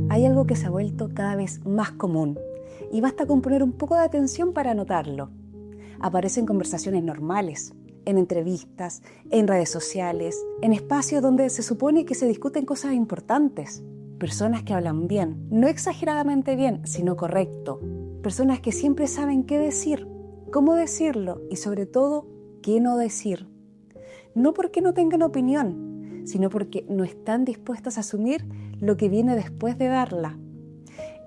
Hay algo que se ha vuelto cada vez más común y basta con poner un poco de atención para notarlo. Aparece en conversaciones normales, en entrevistas, en redes sociales, en espacios donde se supone que se discuten cosas importantes. Personas que hablan bien, no exageradamente bien, sino correcto. Personas que siempre saben qué decir, cómo decirlo y sobre todo, qué no decir. No porque no tengan opinión, sino porque no están dispuestas a asumir lo que viene después de darla.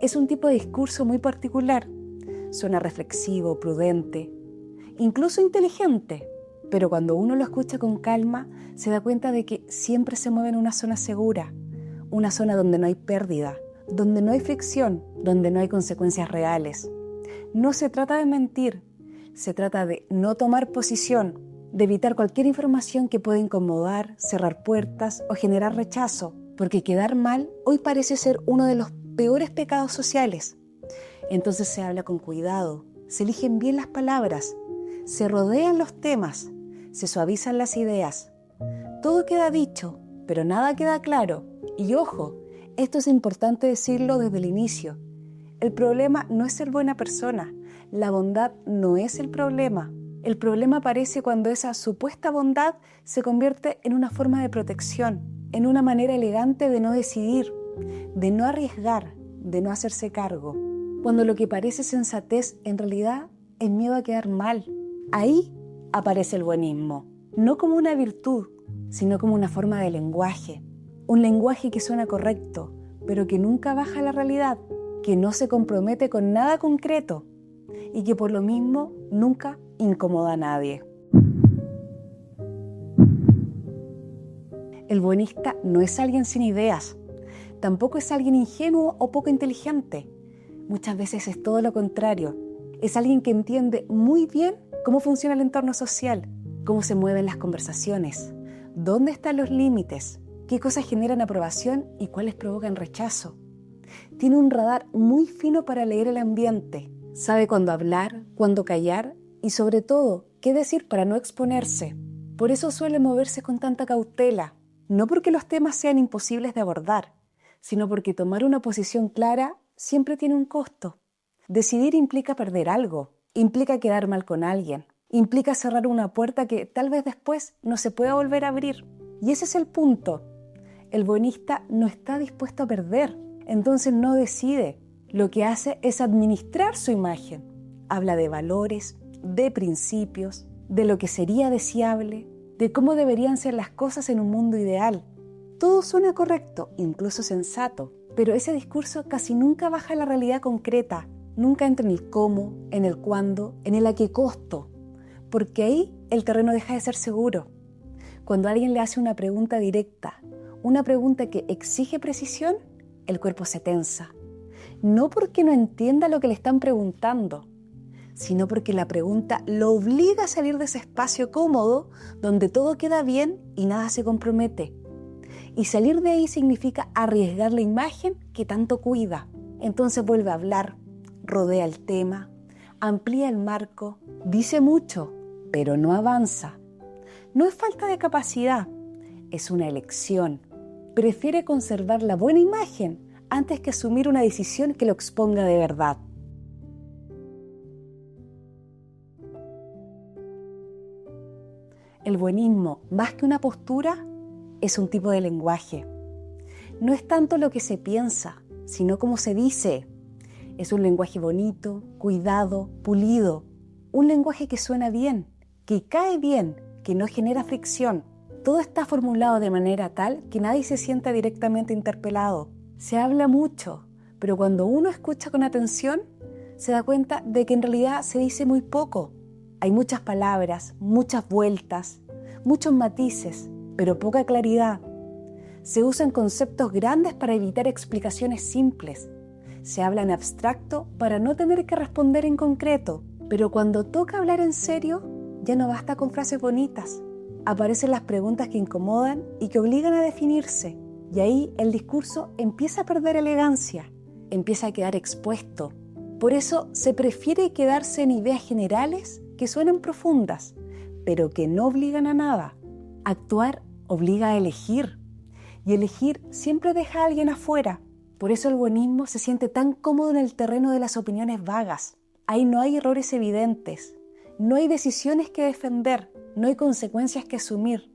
Es un tipo de discurso muy particular. Suena reflexivo, prudente, incluso inteligente, pero cuando uno lo escucha con calma, se da cuenta de que siempre se mueve en una zona segura, una zona donde no hay pérdida, donde no hay fricción, donde no hay consecuencias reales. No se trata de mentir, se trata de no tomar posición, de evitar cualquier información que pueda incomodar, cerrar puertas o generar rechazo, porque quedar mal hoy parece ser uno de los peores pecados sociales. Entonces se habla con cuidado, se eligen bien las palabras, se rodean los temas, se suavizan las ideas. Todo queda dicho, pero nada queda claro. Y ojo, esto es importante decirlo desde el inicio. El problema no es ser buena persona, la bondad no es el problema. El problema aparece cuando esa supuesta bondad se convierte en una forma de protección, en una manera elegante de no decidir, de no arriesgar, de no hacerse cargo. Cuando lo que parece sensatez en realidad es miedo a quedar mal. Ahí aparece el buenismo, no como una virtud, sino como una forma de lenguaje. Un lenguaje que suena correcto, pero que nunca baja la realidad, que no se compromete con nada concreto y que por lo mismo nunca incomoda a nadie. El buenista no es alguien sin ideas, tampoco es alguien ingenuo o poco inteligente. Muchas veces es todo lo contrario. Es alguien que entiende muy bien cómo funciona el entorno social, cómo se mueven las conversaciones, dónde están los límites, qué cosas generan aprobación y cuáles provocan rechazo. Tiene un radar muy fino para leer el ambiente, sabe cuándo hablar, cuándo callar y sobre todo, qué decir para no exponerse. Por eso suele moverse con tanta cautela, no porque los temas sean imposibles de abordar, sino porque tomar una posición clara siempre tiene un costo. Decidir implica perder algo, implica quedar mal con alguien, implica cerrar una puerta que tal vez después no se pueda volver a abrir. Y ese es el punto. El buenista no está dispuesto a perder, entonces no decide. Lo que hace es administrar su imagen. Habla de valores, de principios, de lo que sería deseable, de cómo deberían ser las cosas en un mundo ideal. Todo suena correcto, incluso sensato, pero ese discurso casi nunca baja a la realidad concreta, nunca entra en el cómo, en el cuándo, en el a qué costo, porque ahí el terreno deja de ser seguro. Cuando alguien le hace una pregunta directa, una pregunta que exige precisión, el cuerpo se tensa. No porque no entienda lo que le están preguntando, sino porque la pregunta lo obliga a salir de ese espacio cómodo donde todo queda bien y nada se compromete. Y salir de ahí significa arriesgar la imagen que tanto cuida. Entonces vuelve a hablar, rodea el tema, amplía el marco, dice mucho, pero no avanza. No es falta de capacidad, es una elección. Prefiere conservar la buena imagen antes que asumir una decisión que lo exponga de verdad. El buenismo, más que una postura, es un tipo de lenguaje. No es tanto lo que se piensa, sino cómo se dice. Es un lenguaje bonito, cuidado, pulido. Un lenguaje que suena bien, que cae bien, que no genera fricción. Todo está formulado de manera tal que nadie se sienta directamente interpelado. Se habla mucho, pero cuando uno escucha con atención, se da cuenta de que en realidad se dice muy poco. Hay muchas palabras, muchas vueltas, muchos matices, pero poca claridad. Se usan conceptos grandes para evitar explicaciones simples. Se habla en abstracto para no tener que responder en concreto. Pero cuando toca hablar en serio, ya no basta con frases bonitas. Aparecen las preguntas que incomodan y que obligan a definirse. Y ahí el discurso empieza a perder elegancia, empieza a quedar expuesto. Por eso se prefiere quedarse en ideas generales que suenan profundas, pero que no obligan a nada. Actuar obliga a elegir, y elegir siempre deja a alguien afuera. Por eso el buenismo se siente tan cómodo en el terreno de las opiniones vagas. Ahí no hay errores evidentes, no hay decisiones que defender, no hay consecuencias que asumir.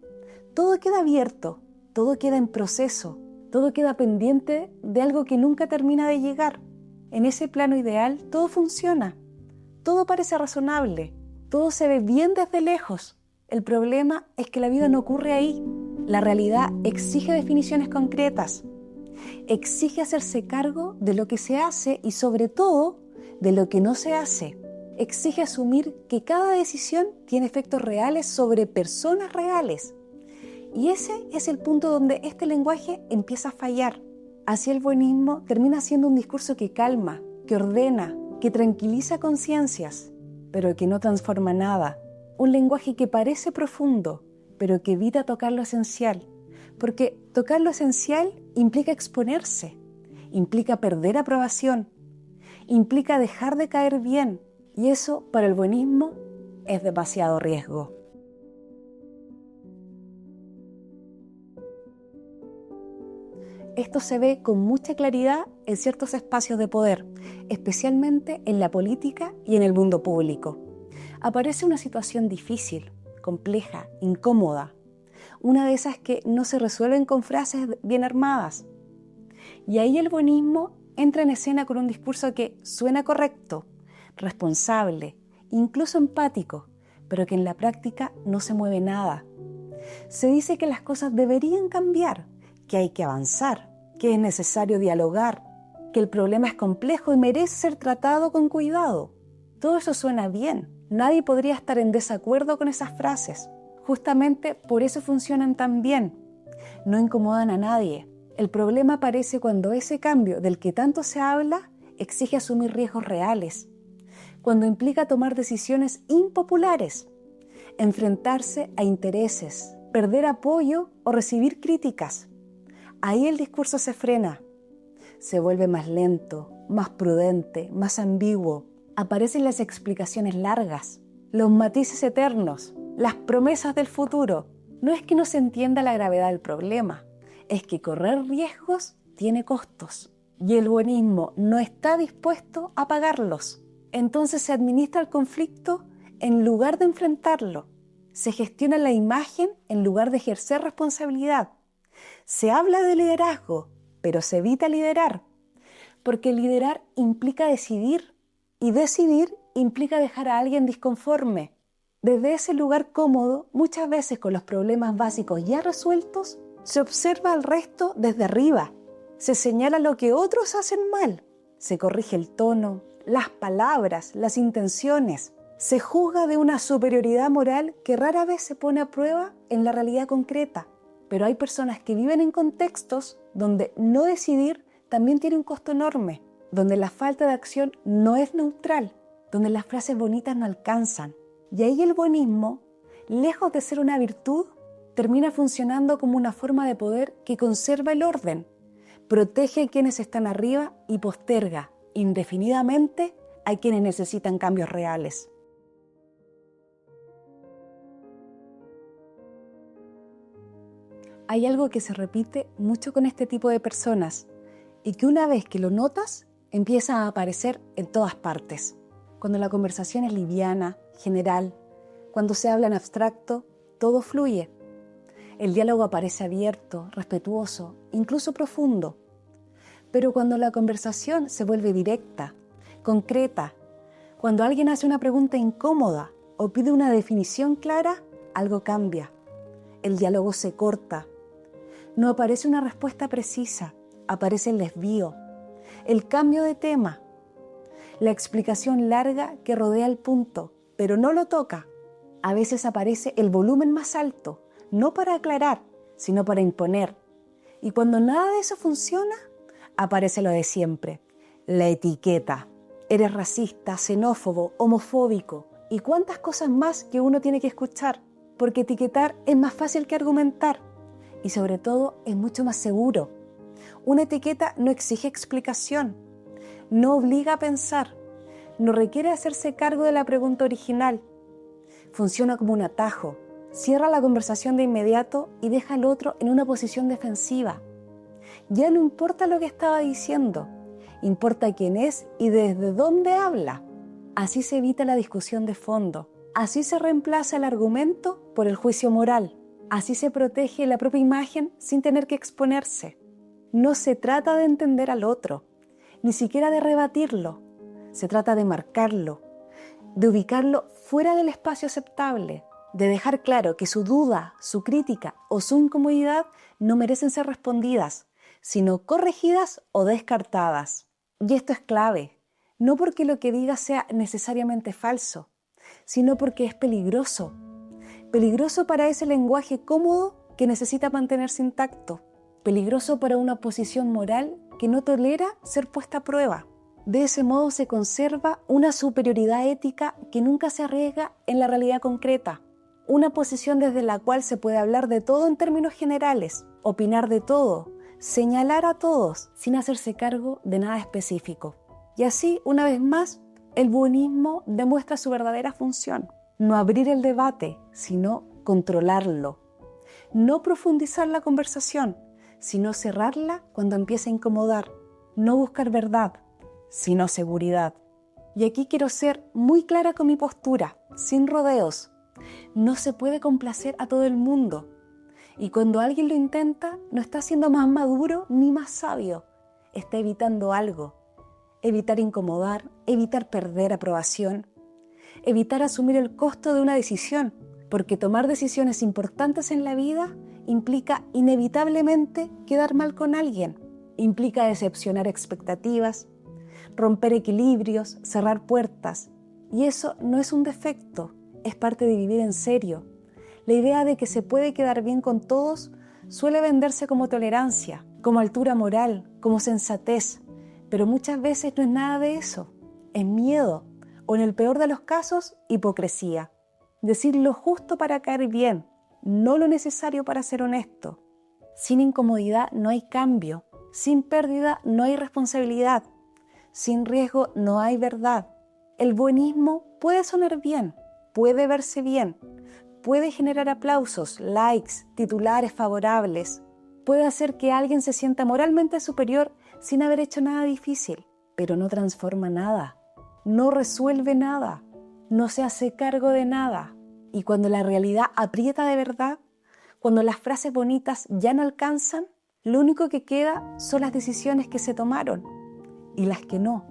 Todo queda abierto, todo queda en proceso, todo queda pendiente de algo que nunca termina de llegar. En ese plano ideal todo funciona, todo parece razonable, todo se ve bien desde lejos. El problema es que la vida no ocurre ahí. La realidad exige definiciones concretas, exige hacerse cargo de lo que se hace y sobre todo de lo que no se hace. Exige asumir que cada decisión tiene efectos reales sobre personas reales. Y ese es el punto donde este lenguaje empieza a fallar. Así el buenismo termina siendo un discurso que calma, que ordena, que tranquiliza conciencias, pero que no transforma nada. Un lenguaje que parece profundo, pero que evita tocar lo esencial. Porque tocar lo esencial implica exponerse, implica perder aprobación, implica dejar de caer bien. Y eso, para el buenismo, es demasiado riesgo. Esto se ve con mucha claridad en ciertos espacios de poder, especialmente en la política y en el mundo público. Aparece una situación difícil, compleja, incómoda, una de esas que no se resuelven con frases bien armadas. Y ahí el buenismo entra en escena con un discurso que suena correcto, responsable, incluso empático, pero que en la práctica no se mueve nada. Se dice que las cosas deberían cambiar, que hay que avanzar, que es necesario dialogar, que el problema es complejo y merece ser tratado con cuidado. Todo eso suena bien. Nadie podría estar en desacuerdo con esas frases. Justamente por eso funcionan tan bien. No incomodan a nadie. El problema aparece cuando ese cambio del que tanto se habla exige asumir riesgos reales, cuando implica tomar decisiones impopulares, enfrentarse a intereses, perder apoyo o recibir críticas. Ahí el discurso se frena, se vuelve más lento, más prudente, más ambiguo. Aparecen las explicaciones largas, los matices eternos, las promesas del futuro. No es que no se entienda la gravedad del problema, es que correr riesgos tiene costos y el buenismo no está dispuesto a pagarlos. Entonces se administra el conflicto en lugar de enfrentarlo. Se gestiona la imagen en lugar de ejercer responsabilidad. Se habla de liderazgo, pero se evita liderar, porque liderar implica decidir, y decidir implica dejar a alguien disconforme. Desde ese lugar cómodo, muchas veces con los problemas básicos ya resueltos, se observa al resto desde arriba. Se señala lo que otros hacen mal. Se corrige el tono, las palabras, las intenciones. Se juzga de una superioridad moral que rara vez se pone a prueba en la realidad concreta. Pero hay personas que viven en contextos donde no decidir también tiene un costo enorme, donde la falta de acción no es neutral, donde las frases bonitas no alcanzan. Y ahí el buenismo, lejos de ser una virtud, termina funcionando como una forma de poder que conserva el orden, protege a quienes están arriba y posterga indefinidamente a quienes necesitan cambios reales. Hay algo que se repite mucho con este tipo de personas y que una vez que lo notas, empieza a aparecer en todas partes. Cuando la conversación es liviana, general, cuando se habla en abstracto, todo fluye. El diálogo aparece abierto, respetuoso, incluso profundo. Pero cuando la conversación se vuelve directa, concreta, cuando alguien hace una pregunta incómoda o pide una definición clara, algo cambia. El diálogo se corta. No aparece una respuesta precisa, aparece el desvío, el cambio de tema, la explicación larga que rodea el punto, pero no lo toca. A veces aparece el volumen más alto, no para aclarar, sino para imponer. Y cuando nada de eso funciona, aparece lo de siempre, la etiqueta. Eres racista, xenófobo, homofóbico y cuántas cosas más que uno tiene que escuchar, porque etiquetar es más fácil que argumentar y sobre todo es mucho más seguro. Una etiqueta no exige explicación, no obliga a pensar, no requiere hacerse cargo de la pregunta original. Funciona como un atajo, cierra la conversación de inmediato y deja al otro en una posición defensiva. Ya no importa lo que estaba diciendo, importa quién es y desde dónde habla. Así se evita la discusión de fondo. Así se reemplaza el argumento por el juicio moral. Así se protege la propia imagen sin tener que exponerse. No se trata de entender al otro, ni siquiera de rebatirlo. Se trata de marcarlo, de ubicarlo fuera del espacio aceptable, de dejar claro que su duda, su crítica o su incomodidad no merecen ser respondidas, sino corregidas o descartadas. Y esto es clave, no porque lo que diga sea necesariamente falso, sino porque es peligroso. Peligroso para ese lenguaje cómodo que necesita mantenerse intacto. Peligroso para una posición moral que no tolera ser puesta a prueba. De ese modo se conserva una superioridad ética que nunca se arriesga en la realidad concreta. Una posición desde la cual se puede hablar de todo en términos generales, opinar de todo, señalar a todos sin hacerse cargo de nada específico. Y así, una vez más, el buenismo demuestra su verdadera función. No abrir el debate, sino controlarlo. No profundizar la conversación, sino cerrarla cuando empiece a incomodar. No buscar verdad, sino seguridad. Y aquí quiero ser muy clara con mi postura, sin rodeos. No se puede complacer a todo el mundo. Y cuando alguien lo intenta, no está siendo más maduro ni más sabio. Está evitando algo. Evitar incomodar, evitar perder aprobación, evitar asumir el costo de una decisión, porque tomar decisiones importantes en la vida implica inevitablemente quedar mal con alguien, implica decepcionar expectativas, romper equilibrios, cerrar puertas. Y eso no es un defecto, es parte de vivir en serio. La idea de que se puede quedar bien con todos suele venderse como tolerancia, como altura moral, como sensatez, pero muchas veces no es nada de eso, es miedo, o en el peor de los casos, hipocresía. Decir lo justo para caer bien, no lo necesario para ser honesto. Sin incomodidad no hay cambio, sin pérdida no hay responsabilidad, sin riesgo no hay verdad. El buenismo puede sonar bien, puede verse bien, puede generar aplausos, likes, titulares favorables, puede hacer que alguien se sienta moralmente superior sin haber hecho nada difícil, pero no transforma nada, no resuelve nada, no se hace cargo de nada. Y cuando la realidad aprieta de verdad, cuando las frases bonitas ya no alcanzan, lo único que queda son las decisiones que se tomaron y las que no.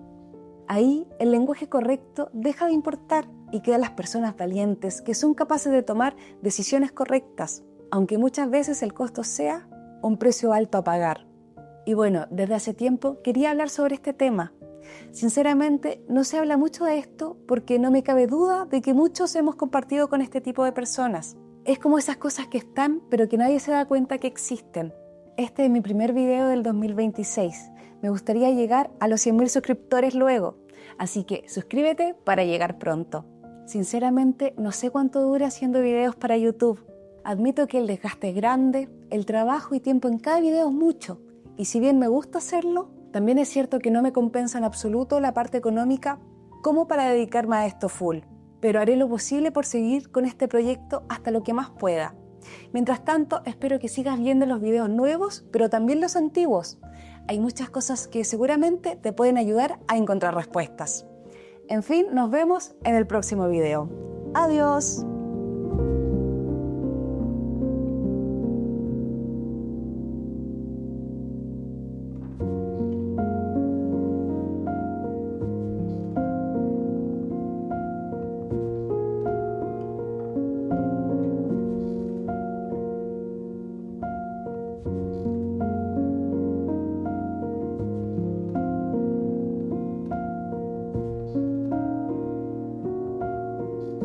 Ahí el lenguaje correcto deja de importar y quedan las personas valientes que son capaces de tomar decisiones correctas, aunque muchas veces el costo sea un precio alto a pagar. Y bueno, desde hace tiempo quería hablar sobre este tema. Sinceramente, no se habla mucho de esto porque no me cabe duda de que muchos hemos compartido con este tipo de personas. Es como esas cosas que están, pero que nadie se da cuenta que existen. Este es mi primer video del 2026. Me gustaría llegar a los 100.000 suscriptores luego, así que suscríbete para llegar pronto. Sinceramente, no sé cuánto dura haciendo videos para YouTube. Admito que el desgaste es grande, el trabajo y tiempo en cada video es mucho. Y si bien me gusta hacerlo, también es cierto que no me compensa en absoluto la parte económica como para dedicarme a esto full. Pero haré lo posible por seguir con este proyecto hasta lo que más pueda. Mientras tanto, espero que sigas viendo los videos nuevos, pero también los antiguos. Hay muchas cosas que seguramente te pueden ayudar a encontrar respuestas. En fin, nos vemos en el próximo video. ¡Adiós!